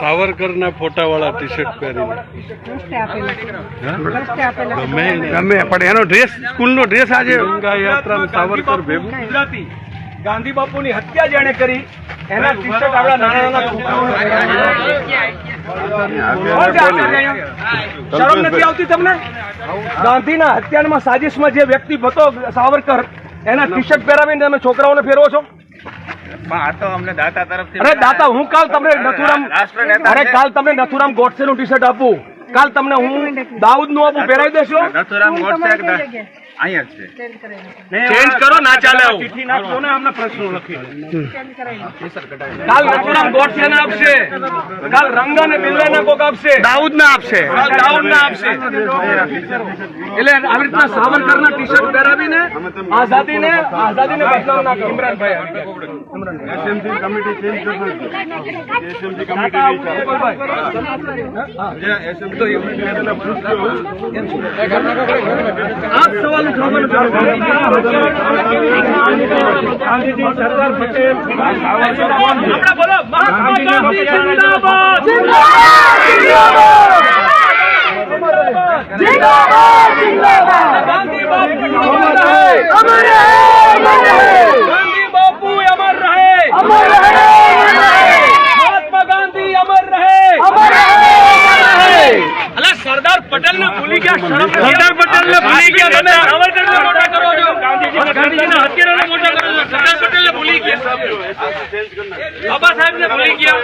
સાવરકરના ફોટા વાળા T shirt પહેરીને ગમે પણ એનો ડ્રેસ સ્કૂલનો ડ્રેસ આજે ગંગા યાત્રા સાવરકર ભેગું ગુજરાતી ગાંધી બાપુની હત્યા જેણે કરી એના ટી શર્ટ આપણા નાના શરમ નથી આવતી તમને? ગાંધીના હત્યામાં સાજિશમાં જે વ્યક્તિ હતો સાવરકર એના ટી શર્ટ પહેરાવીને તમે છોકરાઓને ફેરવો છો? અરે દાતા, હું કાલ તમને નથુરામ ગોડસે નું ટી શર્ટ આપું, કાલ તમને હું દાઉદ નું આપું, પહેરાવી દેશો? ચેન્જ કરો, ના ચાલે. ચિઠ્ઠી નાખો ને, આમના પ્રશ્નો લખી કાલ નથુરામ ગોડસે ને આપશે, કાલ રંગા ને બિલ્લા ને કોક આપશે, દાઉદ ના આપશે, એટલે આવી રીતના સાવરકર ના ટી શર્ટ પહેરાવીને આઝાદીને બદનામ ના કરો. ઇમરાનભાઈ એસએમસી કમિટી ચેન્જ કરજો. એસએમસી કમિટી આપ સવાલ ગાંધીજી, સરદાર પટેલ, બોલો મહાત્મા ગાંધી જિંદાબાદ, જિંદાબાદ, જિંદાબાદ. ગાંધી બાપુ અમર રહે, અમર રહે, ગાંધી બાપુ અમર રહે, અમર રહે, મહાત્મા ગાંધી અમર રહે, અમર રહે. અલા સરદાર પટેલ ને ભૂલી ગયા, સરદાર પટેલ ને ભૂલી ગયા, તમે સાવરકર ને મોટા કરો છો, ગાંધીજીના હત્યારાને મોટા કરો છો, સરદાર પટેલ ને ભૂલી ગયા, બાબા સાહેબ ને ભૂલી ગયા,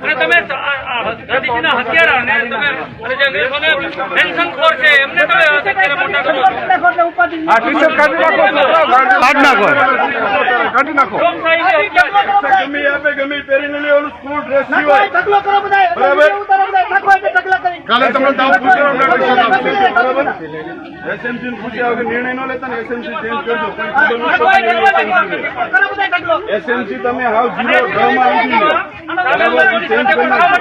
અને તમે ગાંધીજીના હત્યારાને તમે જે અંગ્રેજોને પેન્શન ખોર છે એમને તમે અત્યારે મોટા કરો છો. આ ટી શર્ટ કાઢી નાખો, કાઢી નાખો. ગમે આપે ગમે પહેરીને લેવાનું, સ્કૂલ ડ્રેસ સિવાય કાલે તમને દાવ પૂછ્યો, એસએમસી ને પૂછ્યા વગર નિર્ણય ન લેતા ને એસએમસી ચેન્જ કરજો. એસએમસી તમે હાવ ઝીરો ડ્રામા ચેન્જ કરી નાખો.